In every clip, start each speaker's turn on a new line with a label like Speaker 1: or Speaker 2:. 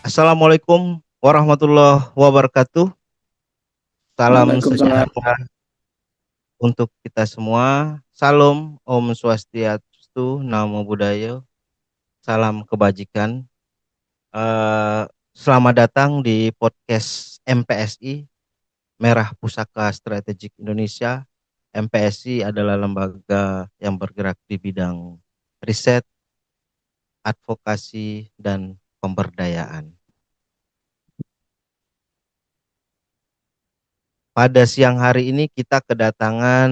Speaker 1: Assalamualaikum warahmatullahi wabarakatuh. Salam
Speaker 2: Waalaikumsalam.
Speaker 1: sejahtera untuk kita semua. Salam Om Swastiastu, Namo Buddhaya, salam kebajikan. Eh, Selamat datang di podcast MPSI, Merah Pusaka Strategik Indonesia. MPSI adalah lembaga yang bergerak di bidang riset, advokasi, dan pemberdayaan. Pada siang hari ini kita kedatangan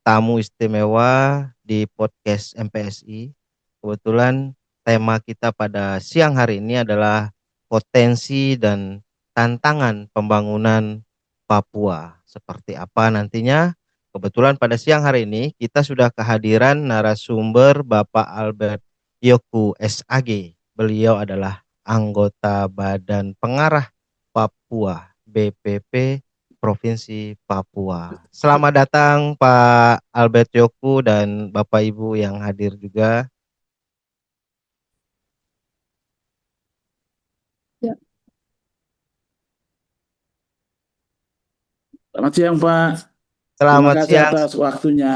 Speaker 1: tamu istimewa di podcast MPSI. Kebetulan tema kita pada siang hari ini adalah potensi dan tantangan pembangunan Papua. Seperti apa nantinya? Kebetulan pada siang hari ini kita sudah kehadiran narasumber Bapak Albert Yoku SAG. Beliau adalah anggota Badan Pengarah Papua BPP Provinsi Papua. Selamat datang Pak Albert Yoku dan Bapak Ibu yang hadir juga.
Speaker 2: Ya. Selamat siang, Pak. Terima
Speaker 1: Selamat
Speaker 2: kasih
Speaker 1: siang.
Speaker 2: atas waktunya,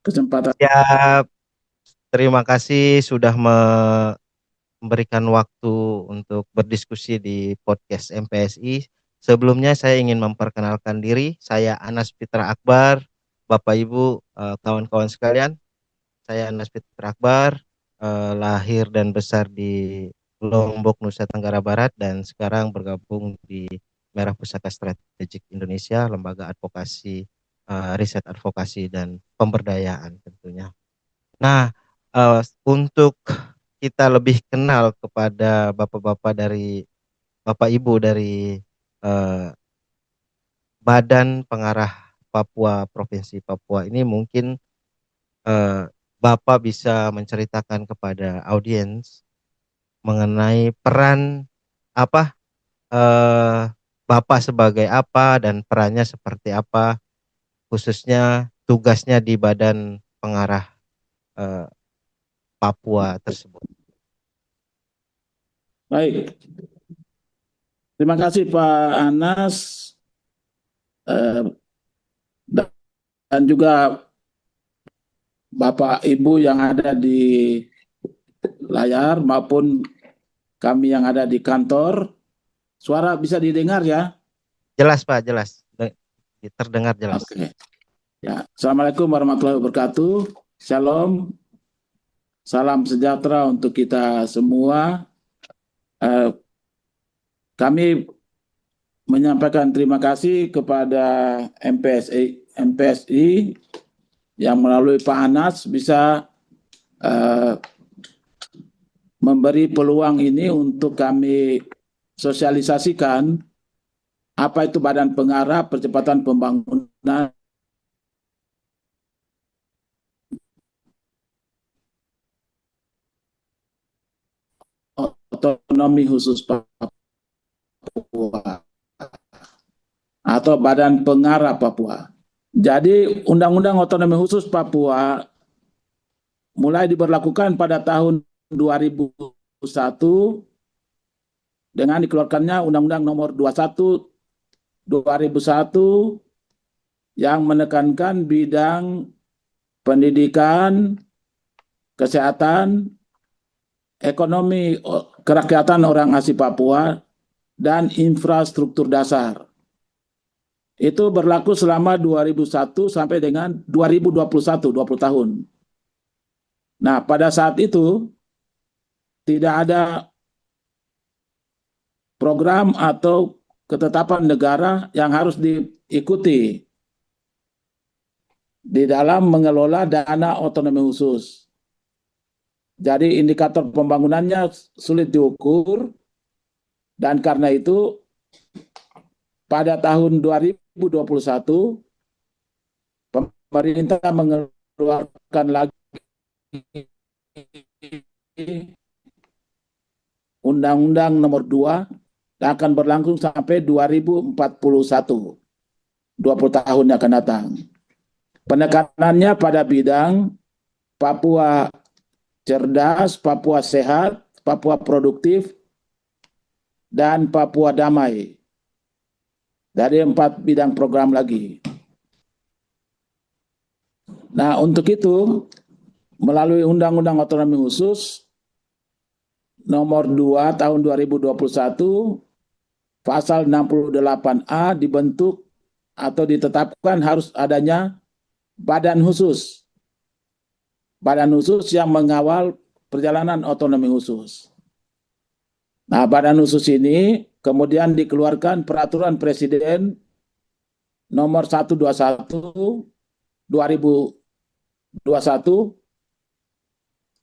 Speaker 2: kesempatan.
Speaker 1: Siap. Terima kasih sudah memberikan waktu untuk berdiskusi di podcast MPSI. Sebelumnya saya ingin memperkenalkan diri. Saya Anas Fitra Akbar. Bapak Ibu, kawan-kawan sekalian. Saya Anas Fitra Akbar, lahir dan besar di Lombok, Nusa Tenggara Barat, dan sekarang bergabung di Merah Pusaka Strategik Indonesia, lembaga advokasi, riset advokasi dan pemberdayaan tentunya. Nah, untuk kita lebih kenal kepada bapak-bapak dari Bapak Ibu dari eh, Badan Pengarah Papua Provinsi Papua ini, mungkin eh, Bapak bisa menceritakan kepada audiens mengenai peran apa, eh, Bapak sebagai apa dan perannya seperti apa, khususnya tugasnya di Badan Pengarah eh, Papua tersebut.
Speaker 2: Baik, terima kasih Pak Anas eh, dan juga Bapak Ibu yang ada di layar maupun kami yang ada di kantor. Suara bisa didengar ya?
Speaker 1: Jelas Pak, jelas. Terdengar jelas.
Speaker 2: Oke. Ya, Assalamualaikum warahmatullahi wabarakatuh. Shalom, salam sejahtera untuk kita semua. Eh, Kami menyampaikan terima kasih kepada MPSI yang melalui Pak Anas bisa uh, memberi peluang ini untuk kami sosialisasikan apa itu Badan Pengarah Percepatan Pembangunan Otonomi Khusus Papua atau Badan Pengarah Papua. Jadi Undang-Undang Otonomi Khusus Papua mulai diberlakukan pada tahun 2001 dengan dikeluarkannya Undang-Undang Nomor 21 2001 yang menekankan bidang pendidikan, kesehatan, ekonomi kerakyatan orang asli Papua, dan infrastruktur dasar. Itu berlaku selama 2001 sampai dengan 2021, 20 tahun. Nah, pada saat itu tidak ada program atau ketetapan negara yang harus diikuti di dalam mengelola dana otonomi khusus. Jadi indikator pembangunannya sulit diukur dan karena itu pada tahun 2021 pemerintah mengeluarkan lagi Undang-Undang Nomor 2 yang akan berlangsung sampai 2041, 20 tahun yang akan datang. Penekanannya pada bidang Papua cerdas, Papua sehat, Papua produktif, dan Papua Damai. Dari 4 bidang program lagi. Nah, untuk itu, melalui Undang-Undang Otonomi Khusus Nomor 2 Tahun 2021, Pasal 68A dibentuk atau ditetapkan harus adanya badan khusus. Badan khusus yang mengawal perjalanan otonomi khusus. Nah, badan khusus ini kemudian dikeluarkan Peraturan Presiden Nomor 121 2021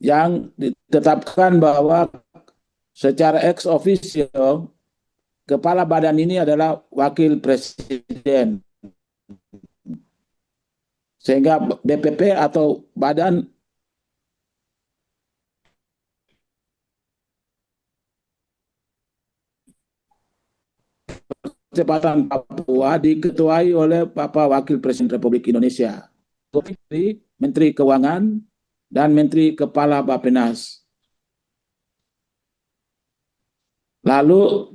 Speaker 2: yang ditetapkan bahwa secara ex officio kepala badan ini adalah wakil presiden. Sehingga BPP atau Badan Percepatan Papua diketuai oleh Bapak Wakil Presiden Republik Indonesia, Menteri Keuangan, dan Menteri Kepala Bappenas. Lalu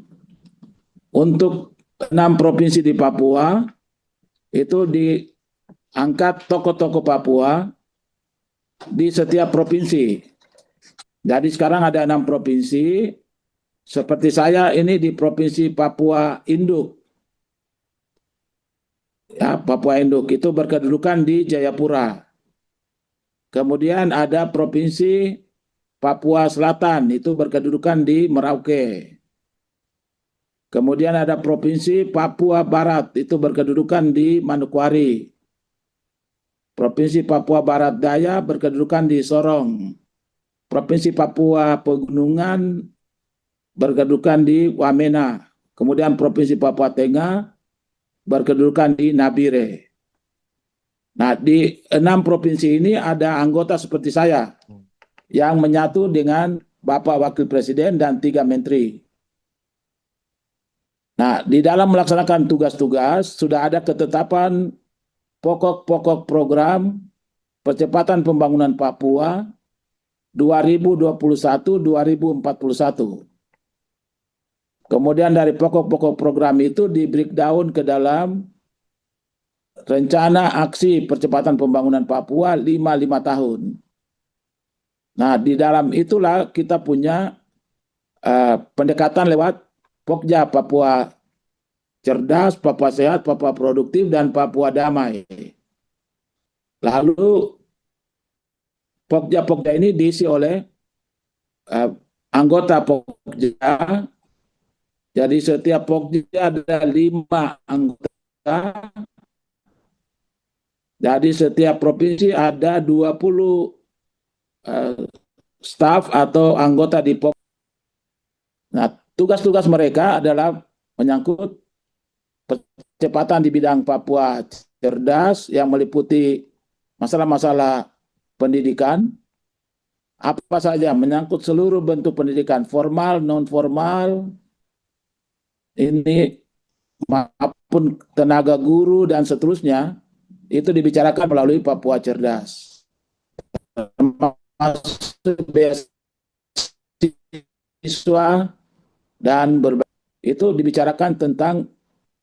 Speaker 2: untuk 6 provinsi di Papua itu diangkat tokoh-tokoh Papua di setiap provinsi. Jadi sekarang ada 6 provinsi. Seperti saya ini di Provinsi Papua Induk. Ya, Papua Induk itu berkedudukan di Jayapura. Kemudian ada Provinsi Papua Selatan, itu berkedudukan di Merauke. Kemudian ada Provinsi Papua Barat, itu berkedudukan di Manokwari. Provinsi Papua Barat Daya berkedudukan di Sorong. Provinsi Papua Pegunungan berkedudukan di Wamena. Kemudian Provinsi Papua Tengah berkedudukan di Nabire. Nah, di 6 provinsi ini ada anggota seperti saya yang menyatu dengan Bapak Wakil Presiden dan 3 menteri. Nah, di dalam melaksanakan tugas-tugas sudah ada ketetapan pokok-pokok program percepatan pembangunan Papua 2021-2041. Kemudian dari pokok-pokok program itu di breakdown ke dalam rencana aksi percepatan pembangunan Papua 5 tahun. Nah, di dalam itulah kita punya pendekatan lewat Pokja Papua Cerdas, Papua Sehat, Papua Produktif, dan Papua Damai. Lalu Pokja-Pokja ini diisi oleh anggota Pokja. Jadi setiap Pokja ada 5 anggota. Jadi setiap provinsi ada 20 staf atau anggota di Pokja. Nah, tugas-tugas mereka adalah menyangkut percepatan di bidang Papua Cerdas yang meliputi masalah-masalah pendidikan, apa saja menyangkut seluruh bentuk pendidikan formal, non formal, ini maupun tenaga guru dan seterusnya, itu dibicarakan melalui Papua Cerdas. Termasuk beasiswa dan itu dibicarakan tentang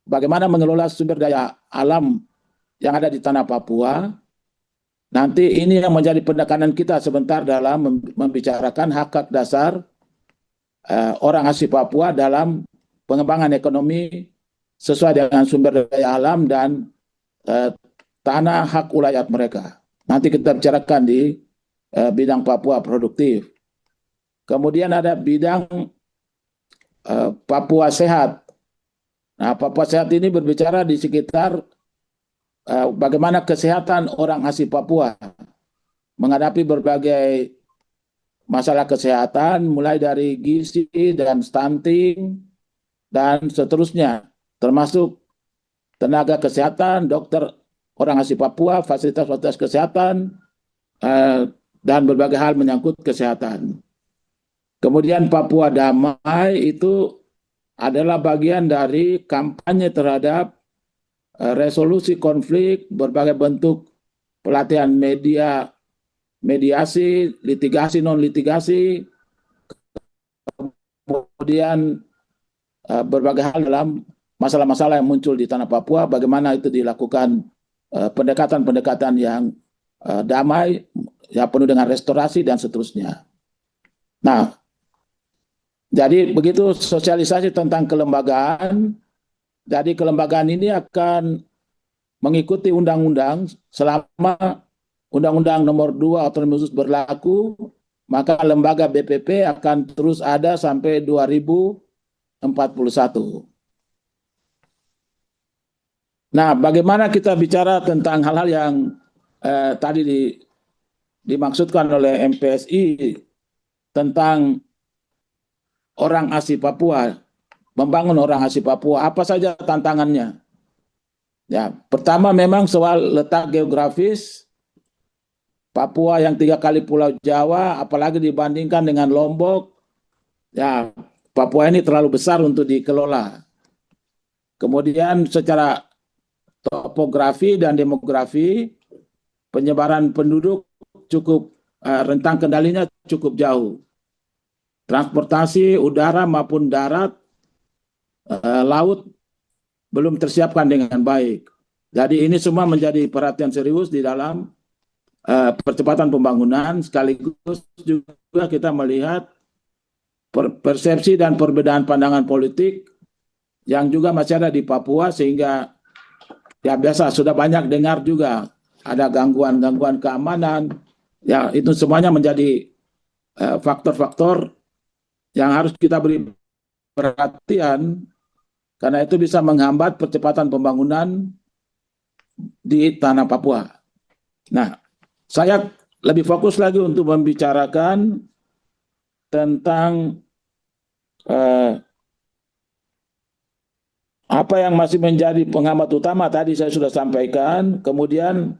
Speaker 2: bagaimana mengelola sumber daya alam yang ada di tanah Papua. Nanti ini yang menjadi penekanan kita sebentar dalam membicarakan hak-hak dasar orang asli Papua dalam pengembangan ekonomi sesuai dengan sumber daya alam dan tanah hak ulayat mereka. Nanti kita bicarakan di bidang Papua produktif. Kemudian ada bidang Papua Sehat. Nah, Papua Sehat ini berbicara di sekitar bagaimana kesehatan orang asli Papua menghadapi berbagai masalah kesehatan, mulai dari gizi dan stunting, dan seterusnya, termasuk tenaga kesehatan, dokter orang asli Papua, fasilitas-fasilitas kesehatan, dan berbagai hal menyangkut kesehatan. Kemudian Papua Damai itu adalah bagian dari kampanye terhadap resolusi konflik, berbagai bentuk pelatihan mediasi, litigasi, non-litigasi, kemudian berbagai hal dalam masalah-masalah yang muncul di tanah Papua, bagaimana itu dilakukan pendekatan-pendekatan yang damai, ya penuh dengan restorasi dan seterusnya. Nah, jadi begitu sosialisasi tentang kelembagaan. Jadi kelembagaan ini akan mengikuti undang-undang selama Undang-Undang Nomor 2 Otonomi Khusus berlaku, maka lembaga BPP akan terus ada sampai 2041. Nah, bagaimana kita bicara tentang hal-hal yang tadi dimaksudkan oleh MPSI tentang orang asli Papua, membangun orang asli Papua, apa saja tantangannya? Ya, pertama memang soal letak geografis. Papua yang 3 kali Pulau Jawa, apalagi dibandingkan dengan Lombok, ya Papua ini terlalu besar untuk dikelola. Kemudian secara topografi dan demografi, penyebaran penduduk cukup rentang kendalinya cukup jauh. Transportasi udara maupun darat, laut belum tersiapkan dengan baik. Jadi ini semua menjadi perhatian serius di dalam percepatan pembangunan, sekaligus juga kita melihat persepsi dan perbedaan pandangan politik yang juga masih ada di Papua, sehingga ya biasa sudah banyak dengar juga ada gangguan-gangguan keamanan, ya itu semuanya menjadi faktor-faktor yang harus kita beri perhatian, karena itu bisa menghambat percepatan pembangunan di tanah Papua. Nah, saya lebih fokus lagi untuk membicarakan tentang apa yang masih menjadi penghambat utama tadi saya sudah sampaikan. Kemudian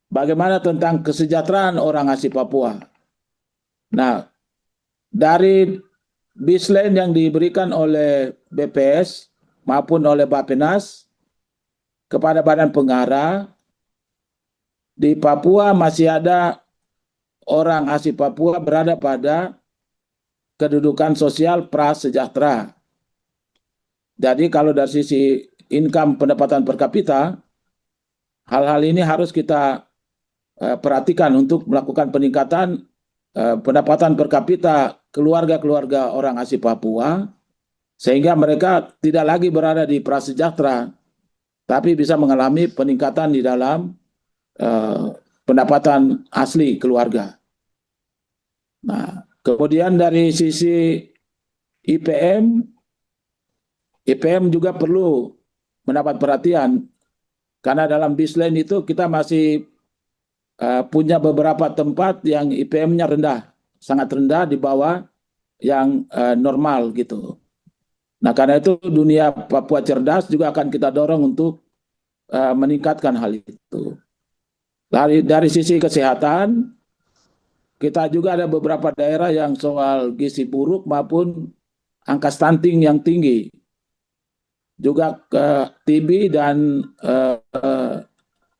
Speaker 2: bagaimana tentang kesejahteraan orang asli Papua. Nah, dari baseline yang diberikan oleh BPS maupun oleh Bappenas kepada Badan Pengarah, di Papua masih ada orang asli Papua berada pada kedudukan sosial prasejahtera. Jadi kalau dari sisi income pendapatan per kapita, hal-hal ini harus kita perhatikan untuk melakukan peningkatan pendapatan per kapita keluarga-keluarga orang asli Papua, sehingga mereka tidak lagi berada di prasejahtera, tapi bisa mengalami peningkatan di dalam pendapatan asli keluarga. Nah, kemudian dari sisi IPM, IPM juga perlu mendapat perhatian, karena dalam baseline itu kita masih punya beberapa tempat yang IPM-nya rendah, sangat rendah di bawah yang normal gitu. Nah, karena itu dunia Papua Cerdas juga akan kita dorong untuk meningkatkan hal itu. Dari sisi kesehatan, kita juga ada beberapa daerah yang soal gizi buruk maupun angka stunting yang tinggi. Juga TB dan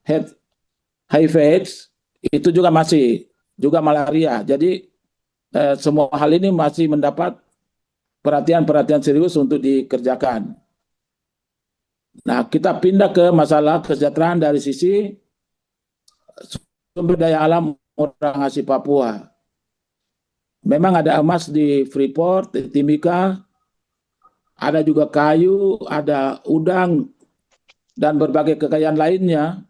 Speaker 2: HIV/AIDS itu juga masih, juga malaria. Jadi semua hal ini masih mendapat perhatian-perhatian serius untuk dikerjakan. Nah, kita pindah ke masalah kesejahteraan dari sisi sumber daya alam orang asli Papua. Memang ada emas di Freeport, di Timika, ada juga kayu, ada udang, dan berbagai kekayaan lainnya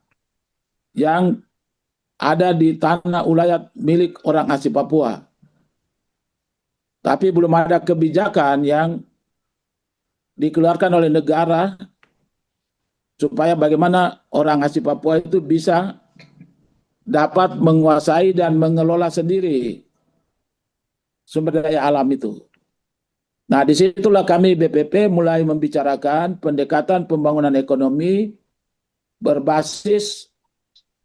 Speaker 2: yang ada di tanah ulayat milik orang asli Papua. Tapi belum ada kebijakan yang dikeluarkan oleh negara supaya bagaimana orang asli Papua itu bisa dapat menguasai dan mengelola sendiri sumber daya alam itu. Nah, disitulah kami BPP mulai membicarakan pendekatan pembangunan ekonomi berbasis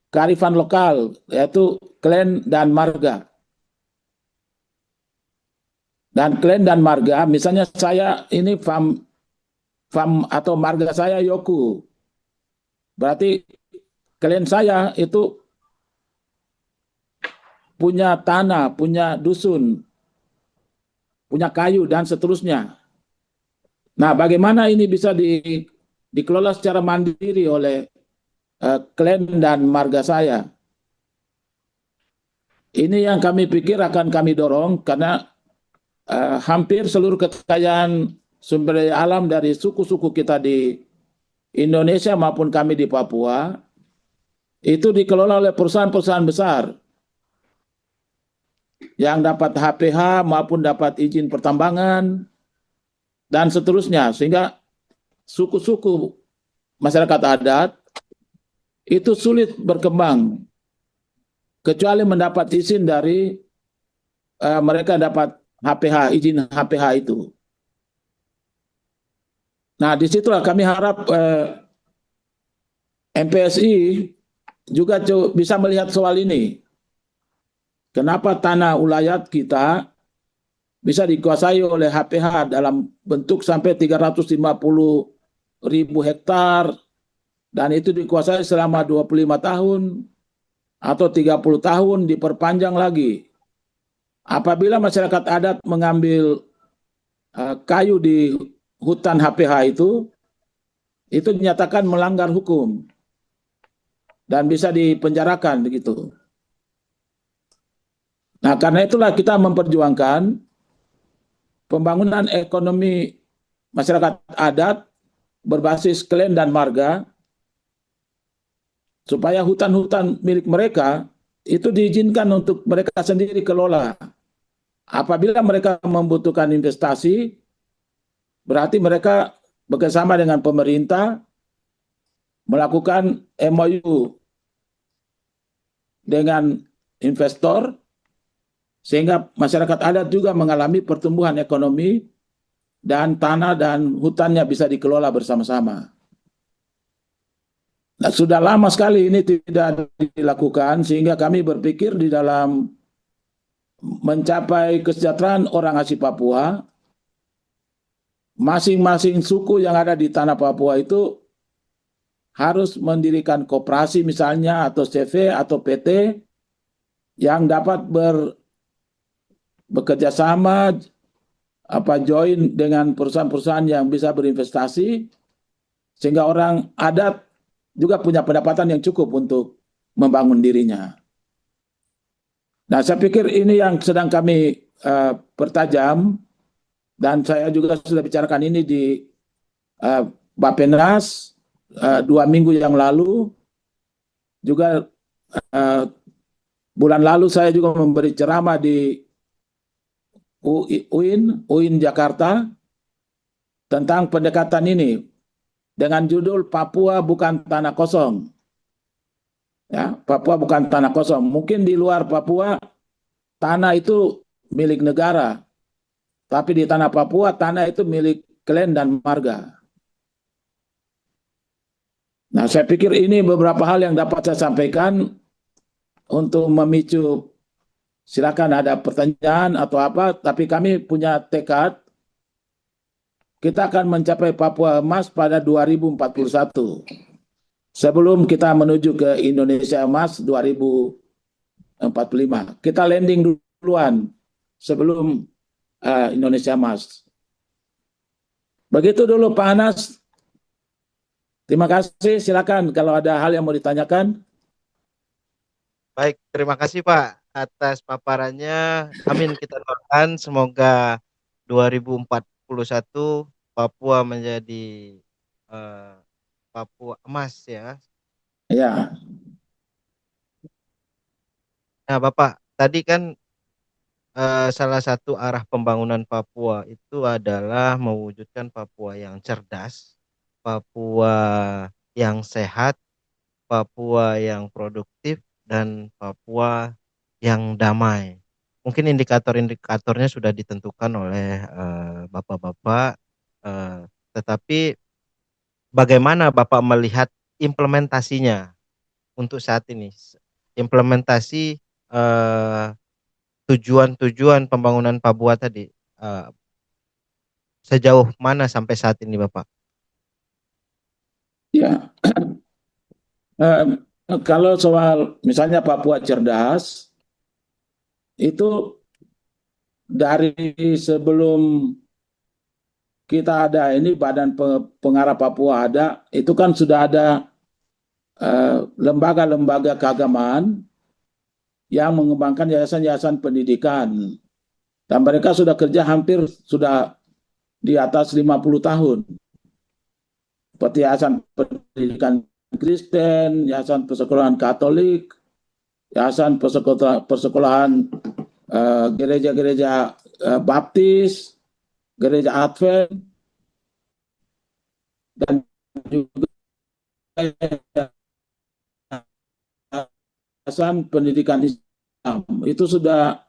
Speaker 2: kearifan lokal, yaitu klan dan marga. Dan klan dan marga, misalnya saya ini farm atau marga saya Yoku. Berarti klan saya itu punya tanah, punya dusun, punya kayu, dan seterusnya. Nah, bagaimana ini bisa dikelola secara mandiri oleh klan dan marga saya? Ini yang kami pikir akan kami dorong karena hampir seluruh kekayaan sumber daya alam dari suku-suku kita di Indonesia maupun kami di Papua itu dikelola oleh perusahaan-perusahaan besar yang dapat HPH maupun dapat izin pertambangan dan seterusnya, sehingga suku-suku masyarakat adat itu sulit berkembang kecuali mendapat izin dari mereka dapat HPH, izin HPH itu. Nah, disitulah kami harap MPSI juga bisa melihat soal ini. Kenapa tanah ulayat kita bisa dikuasai oleh HPH dalam bentuk sampai 350.000 hektar dan itu dikuasai selama 25 tahun atau 30 tahun diperpanjang lagi. Apabila masyarakat adat mengambil kayu di hutan HPH itu dinyatakan melanggar hukum dan bisa dipenjarakan begitu. Nah, karena itulah kita memperjuangkan pembangunan ekonomi masyarakat adat berbasis klan dan marga supaya hutan-hutan milik mereka itu diizinkan untuk mereka sendiri kelola. Apabila mereka membutuhkan investasi, berarti mereka bekerjasama dengan pemerintah melakukan MOU dengan investor sehingga masyarakat adat juga mengalami pertumbuhan ekonomi dan tanah dan hutannya bisa dikelola bersama-sama. Nah, sudah lama sekali ini tidak dilakukan sehingga kami berpikir di dalam mencapai kesejahteraan orang asli Papua, masing-masing suku yang ada di tanah Papua itu harus mendirikan koperasi misalnya atau CV atau PT yang dapat bekerja sama join dengan perusahaan-perusahaan yang bisa berinvestasi sehingga orang adat juga punya pendapatan yang cukup untuk membangun dirinya. Nah, saya pikir ini yang sedang kami pertajam dan saya juga sudah bicarakan ini di Bappenas 2 minggu yang lalu. Juga bulan lalu saya juga memberi ceramah di UIN Jakarta tentang pendekatan ini dengan judul Papua bukan tanah kosong. Ya, Papua bukan tanah kosong. Mungkin di luar Papua tanah itu milik negara, tapi di tanah Papua tanah itu milik klan dan marga. Nah, saya pikir ini beberapa hal yang dapat saya sampaikan untuk memicu. Silakan ada pertanyaan atau apa, tapi kami punya tekad kita akan mencapai Papua Emas pada 2041. Sebelum kita menuju ke Indonesia Emas 2045. Kita landing duluan sebelum Indonesia Emas. Begitu dulu Pak Anas. Terima kasih, silakan kalau ada hal yang mau ditanyakan.
Speaker 1: Baik, terima kasih Pak atas paparannya. Amin, kita doakan semoga 2041 Papua menjadi eh, Papua emas ya.
Speaker 2: Ya,
Speaker 1: Nah, Bapak, tadi kan salah satu arah pembangunan Papua itu adalah mewujudkan Papua yang cerdas, Papua yang sehat, Papua yang produktif, dan Papua yang damai. Mungkin indikator-indikatornya sudah ditentukan oleh bapak-bapak, tetapi bagaimana Bapak melihat implementasinya untuk saat ini? Implementasi eh, tujuan-tujuan pembangunan Papua tadi, eh, sejauh mana sampai saat ini, Bapak?
Speaker 2: ya. Kalau soal misalnya Papua cerdas, itu dari sebelum kita ada ini Badan Pengarah Papua ada, itu kan sudah ada lembaga-lembaga keagamaan yang mengembangkan yayasan-yayasan pendidikan. Dan mereka sudah kerja hampir sudah di atas 50 tahun. Seperti Yayasan Pendidikan Kristen, Yayasan Persekolahan Katolik, Yayasan Persekolahan gereja-gereja Baptis, gereja Advent, dan juga Yayasan Pendidikan Islam. Itu sudah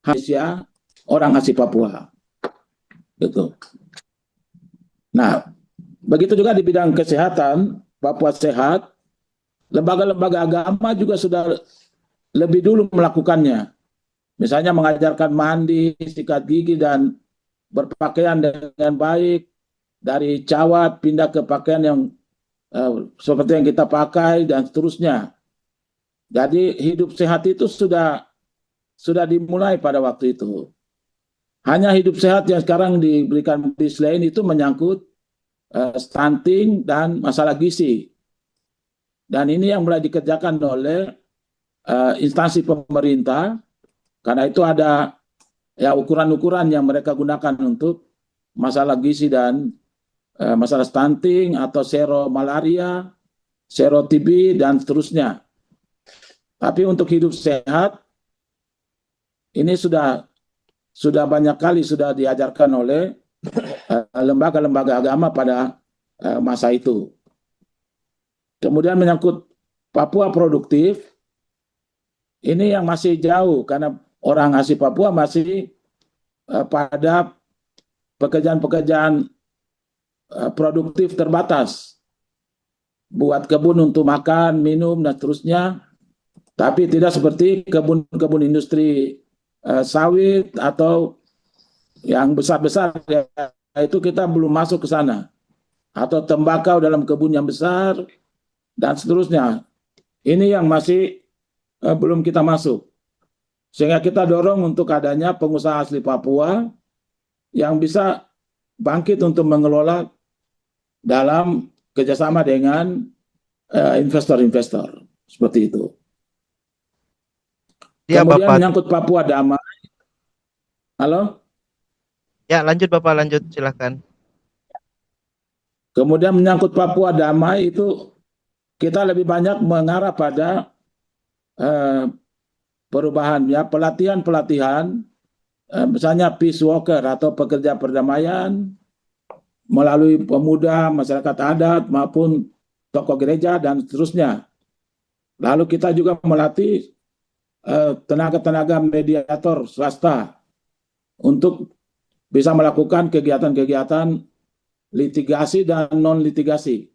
Speaker 2: Malaysia, orang asli Papua. Gitu. Nah, begitu juga di bidang kesehatan, Papua Sehat, lembaga-lembaga agama juga sudah lebih dulu melakukannya. Misalnya mengajarkan mandi, sikat gigi, dan berpakaian dengan baik, dari cawat pindah ke pakaian yang seperti yang kita pakai, dan seterusnya. Jadi hidup sehat itu sudah dimulai pada waktu itu. Hanya hidup sehat yang sekarang diberikan bis lain itu menyangkut stunting dan masalah gizi. Dan ini yang mulai dikerjakan oleh instansi pemerintah, karena itu ada ya ukuran-ukuran yang mereka gunakan untuk masalah gizi dan masalah stunting atau sero malaria, sero TB, dan seterusnya. Tapi untuk hidup sehat, ini sudah banyak kali sudah diajarkan oleh lembaga-lembaga agama pada masa itu. Kemudian menyangkut Papua produktif, ini yang masih jauh karena orang asli Papua masih pada pekerjaan-pekerjaan produktif terbatas. Buat kebun untuk makan, minum, dan seterusnya. Tapi tidak seperti kebun-kebun industri sawit atau yang besar-besar, ya, itu kita belum masuk ke sana. Atau tembakau dalam kebun yang besar, dan seterusnya. Ini yang masih belum kita masuk. Sehingga kita dorong untuk adanya pengusaha asli Papua yang bisa bangkit untuk mengelola dalam kerjasama dengan investor-investor. Seperti itu.
Speaker 1: Ya,
Speaker 2: Kemudian
Speaker 1: Bapak.
Speaker 2: menyangkut Papua Damai. Halo?
Speaker 1: Ya, lanjut Bapak, lanjut silakan.
Speaker 2: Kemudian menyangkut Papua Damai itu kita lebih banyak mengarah pada perubahan, ya, pelatihan-pelatihan, misalnya peace worker atau pekerja perdamaian melalui pemuda, masyarakat adat maupun tokoh gereja dan seterusnya. Lalu kita juga melatih tenaga-tenaga mediator swasta untuk bisa melakukan kegiatan-kegiatan litigasi dan non litigasi.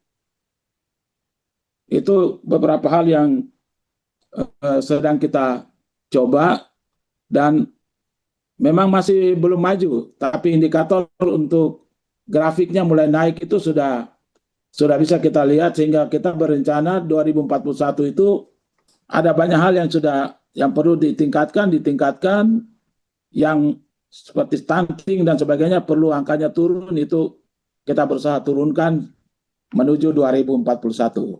Speaker 2: Itu beberapa hal yang sedang kita coba dan memang masih belum maju, tapi indikator untuk grafiknya mulai naik itu sudah bisa kita lihat, sehingga kita berencana 2041 itu ada banyak hal yang perlu ditingkatkan, yang seperti stunting dan sebagainya perlu angkanya turun, itu kita berusaha turunkan menuju 2041.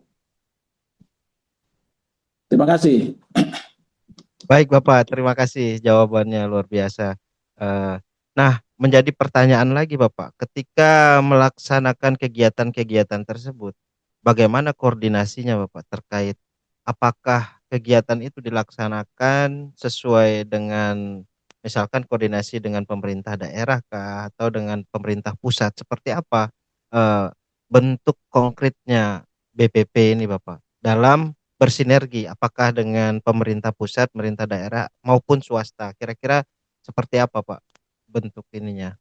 Speaker 2: Terima kasih.
Speaker 1: Baik Bapak, terima kasih jawabannya luar biasa. Nah, menjadi pertanyaan lagi Bapak, ketika melaksanakan kegiatan-kegiatan tersebut, bagaimana koordinasinya Bapak terkait apakah kegiatan itu dilaksanakan sesuai dengan misalkan koordinasi dengan pemerintah daerah kah atau dengan pemerintah pusat, seperti apa bentuk konkretnya BPP ini Bapak dalam bersinergi, apakah dengan pemerintah pusat, pemerintah daerah maupun swasta, kira-kira seperti apa Pak bentuk ininya,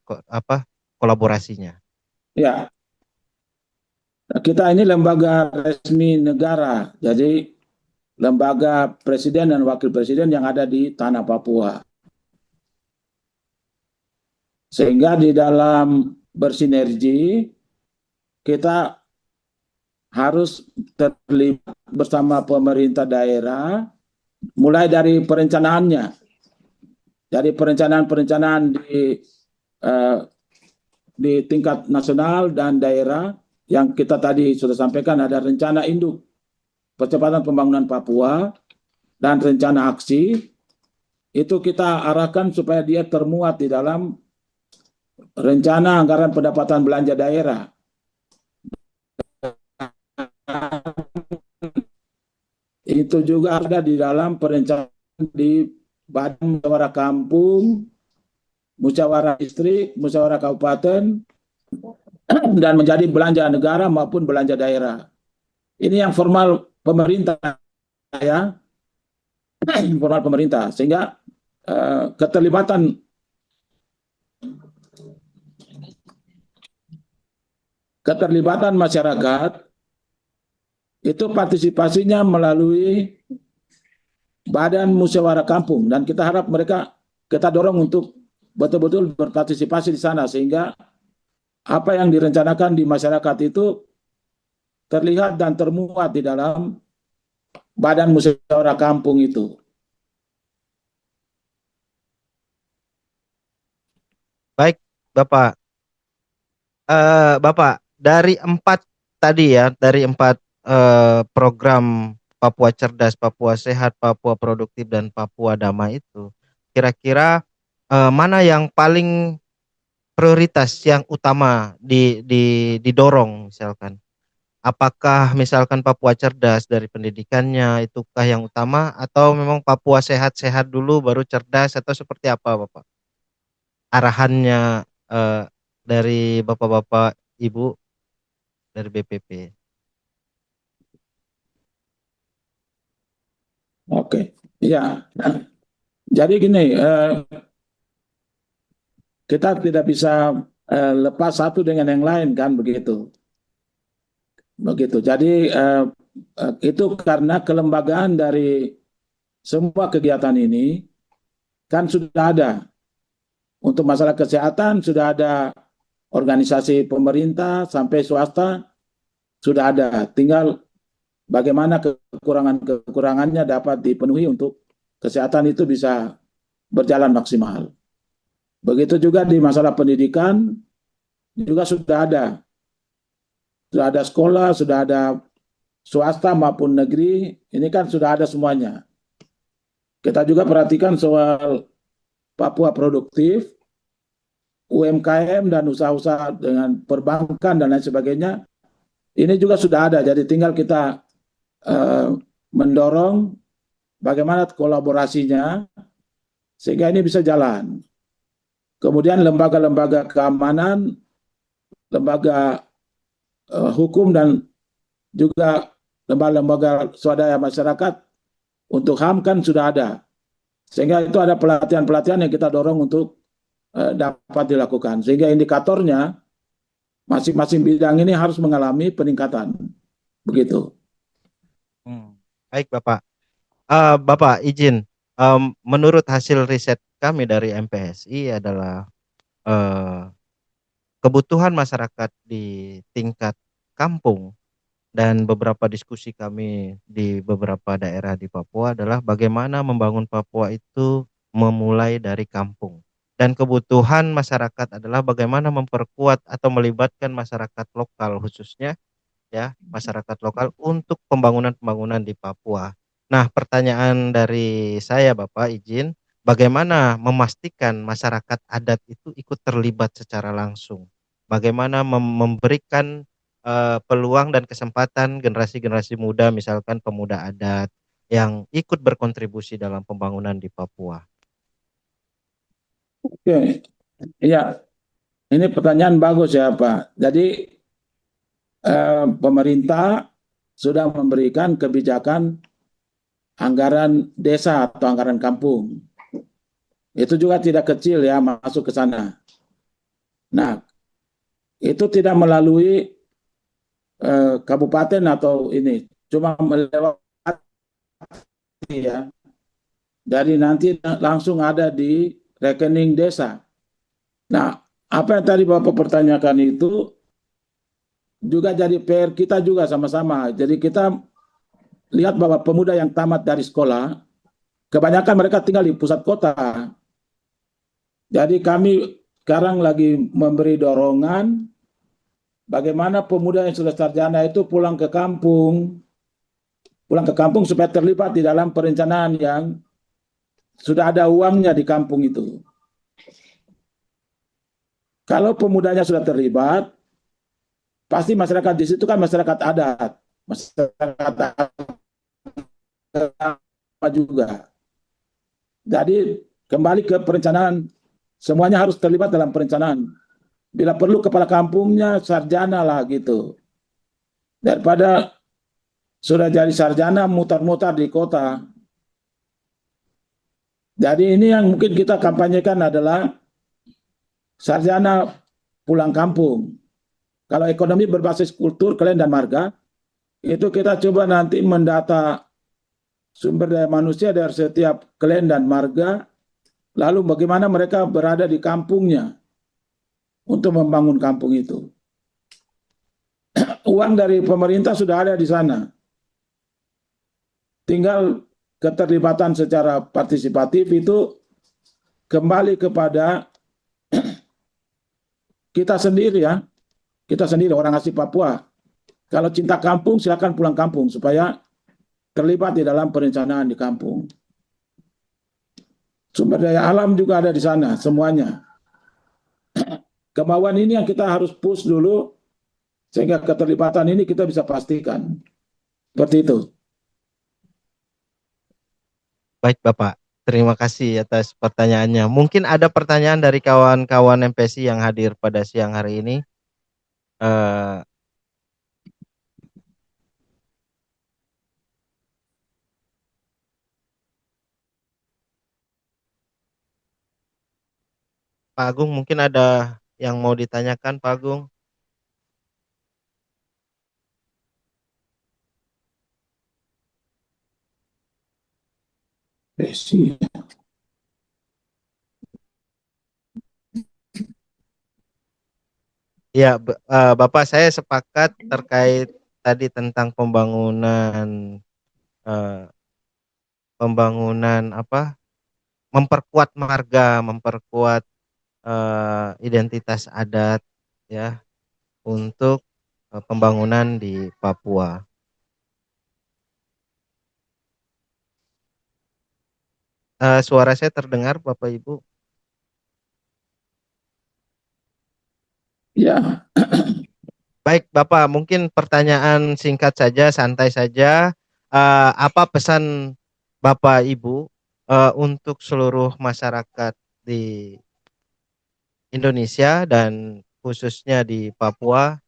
Speaker 1: kolaborasinya?
Speaker 2: Ya, kita ini lembaga resmi negara, jadi lembaga presiden dan wakil presiden yang ada di tanah Papua. Sehingga di dalam bersinergi kita harus terlibat bersama pemerintah daerah mulai dari perencanaannya. Dari perencanaan di di tingkat nasional dan daerah yang kita tadi sudah sampaikan, ada rencana induk percepatan pembangunan Papua dan rencana aksi, itu kita arahkan supaya dia termuat di dalam rencana anggaran pendapatan belanja daerah. Itu juga ada di dalam perencanaan di Badan Musyawarah Kampung, Musyawarah Distrik, Musyawarah Kabupaten, dan menjadi belanja negara maupun belanja daerah. Ini yang formal pemerintah ya, formal pemerintah, sehingga keterlibatan masyarakat itu partisipasinya melalui Badan Musyawarah Kampung, dan kita harap mereka, kita dorong untuk betul-betul berpartisipasi di sana, sehingga apa yang direncanakan di masyarakat itu terlihat dan termuat di dalam Badan Musyawarah Kampung itu.
Speaker 1: Baik, Bapak. Bapak, dari empat tadi ya, dari empat program Papua Cerdas, Papua Sehat, Papua Produktif, dan Papua Damai itu, kira-kira mana yang paling prioritas, yang utama didorong misalkan? Apakah misalkan Papua Cerdas dari pendidikannya itukah yang utama, atau memang Papua sehat-sehat dulu baru cerdas, atau seperti apa, Bapak? Arahannya eh, dari Bapak-bapak Ibu dari BPP.
Speaker 2: Oke, ya. Jadi gini, kita tidak bisa lepas satu dengan yang lain kan, begitu. Begitu. Jadi itu karena kelembagaan dari semua kegiatan ini kan sudah ada. Untuk masalah kesehatan sudah ada organisasi pemerintah sampai swasta sudah ada. Tinggal bagaimana kekurangannya dapat dipenuhi untuk kesehatan itu bisa berjalan maksimal. Begitu juga di masalah pendidikan juga sudah ada. Sudah ada sekolah, sudah ada swasta maupun negeri, ini kan sudah ada semuanya. Kita juga perhatikan soal Papua produktif, UMKM dan usaha-usaha dengan perbankan dan lain sebagainya, ini juga sudah ada. Jadi tinggal kita mendorong bagaimana kolaborasinya sehingga ini bisa jalan. Kemudian lembaga-lembaga keamanan, lembaga hukum, dan juga lembaga-lembaga swadaya masyarakat untuk HAM kan sudah ada. Sehingga itu ada pelatihan-pelatihan yang kita dorong untuk dapat dilakukan. Sehingga indikatornya masing-masing bidang ini harus mengalami peningkatan. Begitu.
Speaker 1: Baik, Bapak. Bapak izin, menurut hasil riset kami dari MPSI adalah eh, kebutuhan masyarakat di tingkat kampung dan beberapa diskusi kami di beberapa daerah di Papua adalah bagaimana membangun Papua itu memulai dari kampung. Dan kebutuhan masyarakat adalah bagaimana memperkuat atau melibatkan masyarakat lokal, khususnya ya masyarakat lokal untuk pembangunan-pembangunan di Papua. Nah, pertanyaan dari saya, Bapak izin, bagaimana memastikan masyarakat adat itu ikut terlibat secara langsung? Bagaimana memberikan peluang dan kesempatan generasi-generasi muda, misalkan pemuda adat yang ikut berkontribusi dalam pembangunan di Papua?
Speaker 2: Oke, ya, ini pertanyaan bagus ya Pak. Jadi pemerintah sudah memberikan kebijakan anggaran desa atau anggaran kampung. Itu juga tidak kecil ya masuk ke sana. Nah, itu tidak melalui kabupaten atau ini, cuma melewati ya. Dari nanti langsung ada di rekening desa. Nah, apa yang tadi Bapak pertanyakan itu juga jadi PR kita juga sama-sama. Jadi kita lihat bahwa pemuda yang tamat dari sekolah, kebanyakan mereka tinggal di pusat kota. Jadi kami sekarang lagi memberi dorongan bagaimana pemuda yang sudah sarjana itu pulang ke kampung supaya terlibat di dalam perencanaan yang sudah ada uangnya di kampung itu. Kalau pemudanya sudah terlibat, pasti masyarakat di situ kan masyarakat adat, masyarakat apa juga. Jadi kembali ke perencanaan, semuanya harus terlibat dalam perencanaan. Bila perlu kepala kampungnya sarjana lah gitu. Daripada sudah jadi sarjana mutar-mutar di kota. Jadi ini yang mungkin kita kampanyekan adalah sarjana pulang kampung. Kalau ekonomi berbasis kultur, kalian dan marga, itu kita coba nanti mendata sumber daya manusia dari setiap klan dan marga, lalu bagaimana mereka berada di kampungnya untuk membangun kampung itu. Uang dari pemerintah sudah ada di sana. Tinggal keterlibatan secara partisipatif itu kembali kepada kita sendiri ya. Kita sendiri orang asli Papua. Kalau cinta kampung silakan pulang kampung supaya terlibat di dalam perencanaan di kampung. Sumber daya alam juga ada di sana semuanya. Kemauan ini yang kita harus push dulu sehingga keterlibatan ini kita bisa pastikan. Seperti itu.
Speaker 1: Baik Bapak, terima kasih atas pertanyaannya. Mungkin ada pertanyaan dari kawan-kawan MPSI yang hadir pada siang hari ini. Eh, Pak Agung, mungkin ada yang mau ditanyakan Pak Agung?
Speaker 2: Desi.
Speaker 1: Ya, Bapak, saya sepakat terkait tadi tentang pembangunan eh, pembangunan apa? Memperkuat marga, memperkuat identitas adat ya untuk pembangunan di Papua. Suara saya terdengar Bapak Ibu?
Speaker 2: Ya,
Speaker 1: Baik Bapak, mungkin pertanyaan singkat saja, santai saja. Apa pesan Bapak Ibu untuk seluruh masyarakat di Indonesia dan khususnya di Papua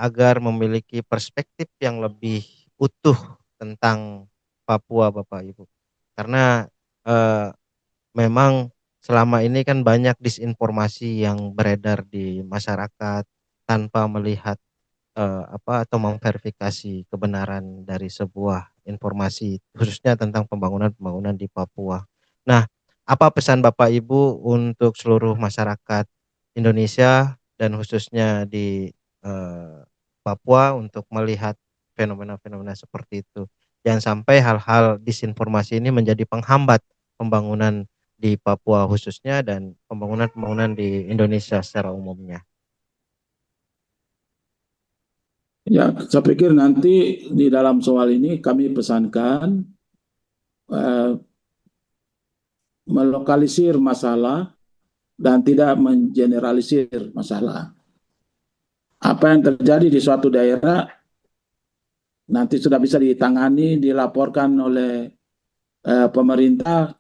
Speaker 1: agar memiliki perspektif yang lebih utuh tentang Papua, Bapak Ibu? Karena eh, memang selama ini kan banyak disinformasi yang beredar di masyarakat tanpa melihat apa atau memverifikasi kebenaran dari sebuah informasi khususnya tentang pembangunan-pembangunan di Papua. Nah, apa pesan Bapak Ibu untuk seluruh masyarakat Indonesia dan khususnya di eh, Papua untuk melihat fenomena-fenomena seperti itu? Jangan sampai hal-hal disinformasi ini menjadi penghambat pembangunan di Papua khususnya dan pembangunan-pembangunan di Indonesia secara umumnya.
Speaker 2: ya, saya pikir nanti di dalam soal ini kami pesankan eh, melokalisir masalah dan tidak mengeneralisir masalah. Apa yang terjadi di suatu daerah nanti sudah bisa ditangani, dilaporkan oleh pemerintah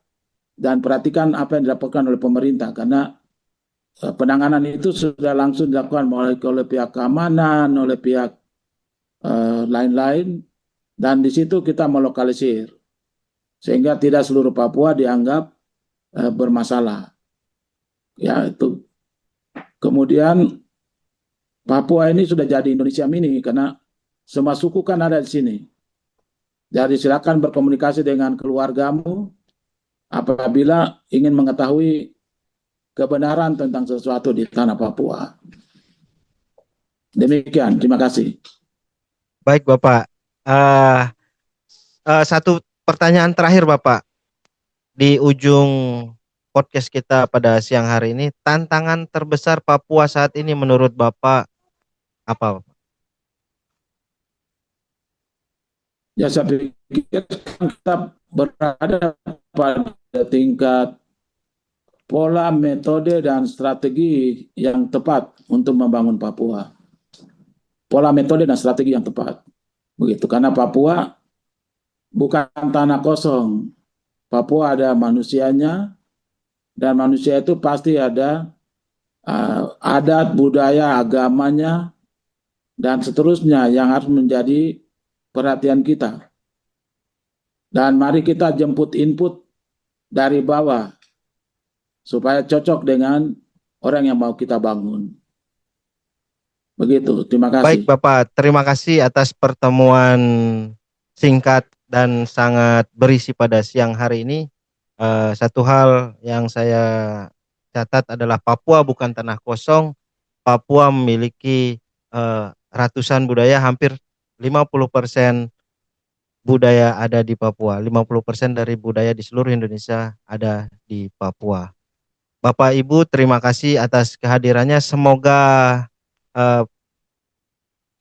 Speaker 2: dan perhatikan apa yang dilaporkan oleh pemerintah karena penanganan itu sudah langsung dilakukan oleh pihak keamanan, oleh pihak lain-lain dan di situ kita melokalisir sehingga tidak seluruh Papua dianggap bermasalah. Ya itu. Kemudian Papua ini sudah jadi Indonesia mini karena semua suku kan ada di sini. Jadi silakan berkomunikasi dengan keluargamu apabila ingin mengetahui kebenaran tentang sesuatu di tanah Papua. Demikian, terima kasih.
Speaker 1: Baik Bapak, uh, satu pertanyaan terakhir Bapak di ujung podcast kita pada siang hari ini. Tantangan terbesar Papua saat ini menurut Bapak apa?
Speaker 2: Ya, saya pikir kita berada pada tingkat pola, metode, dan strategi yang tepat untuk membangun Papua. Pola, metode, dan strategi yang tepat. Begitu, karena Papua bukan tanah kosong. Papua ada manusianya, dan manusia itu pasti ada adat, budaya, agamanya, dan seterusnya yang harus menjadi perhatian kita. Dan mari kita jemput input dari bawah supaya cocok dengan orang yang mau kita bangun. Begitu, terima
Speaker 1: Baik
Speaker 2: kasih.
Speaker 1: Bapak, terima kasih atas pertemuan singkat dan sangat berisi pada siang hari ini. Satu hal yang saya catat adalah Papua bukan tanah kosong. Papua memiliki ratusan budaya, hampir 50% budaya ada di Papua. 50% dari budaya di seluruh Indonesia ada di Papua. Bapak Ibu, terima kasih atas kehadirannya. Semoga eh,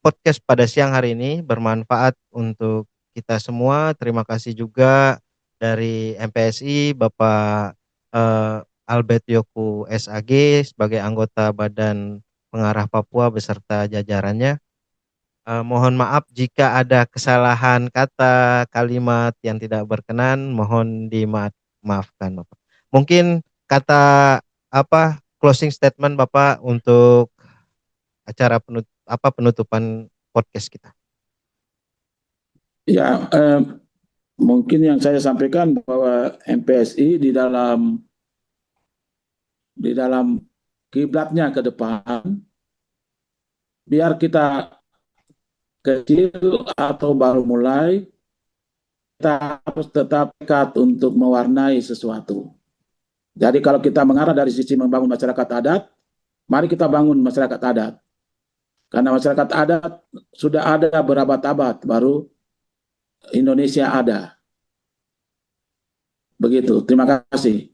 Speaker 1: podcast pada siang hari ini bermanfaat untuk kita semua. Terima kasih juga dari MPSI, Bapak Albert Yoku SAG sebagai anggota Badan Pengarah Papua beserta jajarannya. Mohon maaf jika ada kesalahan kata, kalimat yang tidak berkenan, mohon dimaafkan Bapak. Mungkin kata closing statement Bapak untuk acara penutupan podcast kita.
Speaker 2: Ya, mungkin yang saya sampaikan bahwa MPSI di dalam kiblatnya ke depan, biar kita kecil atau baru mulai, kita harus tetap dekat untuk mewarnai sesuatu. Jadi kalau kita mengarah dari sisi membangun masyarakat adat, mari kita bangun masyarakat adat. Karena masyarakat adat sudah ada berabad-abad, baru Indonesia ada. Begitu, terima kasih.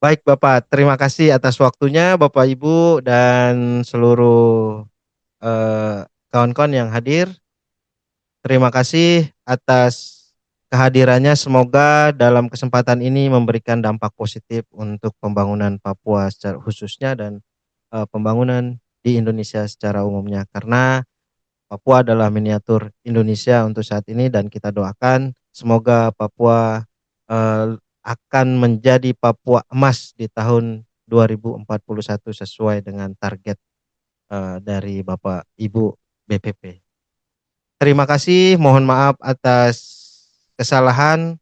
Speaker 1: Baik Bapak, terima kasih atas waktunya Bapak Ibu dan seluruh kawan-kawan yang hadir. Terima kasih atas kehadirannya. Semoga dalam kesempatan ini memberikan dampak positif untuk pembangunan Papua secara khususnya dan pembangunan di Indonesia secara umumnya. Karena Papua adalah miniatur Indonesia untuk saat ini dan kita doakan semoga Papua akan menjadi Papua emas di tahun 2041 sesuai dengan target dari Bapak Ibu BPP. Terima kasih, mohon maaf atas kesalahan.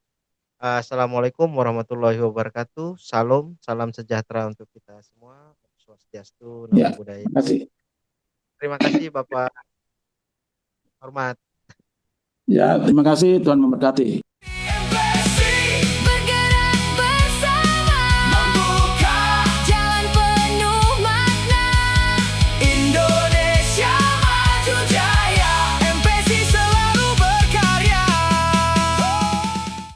Speaker 1: Assalamualaikum warahmatullahi wabarakatuh. Salam, salam sejahtera untuk kita semua. Swastiastu, Namo
Speaker 2: Ya,
Speaker 1: Buddhaya.
Speaker 2: terima kasih.
Speaker 1: Terima kasih Bapak. Hormat.
Speaker 2: Ya, terima kasih, Tuhan memberkati.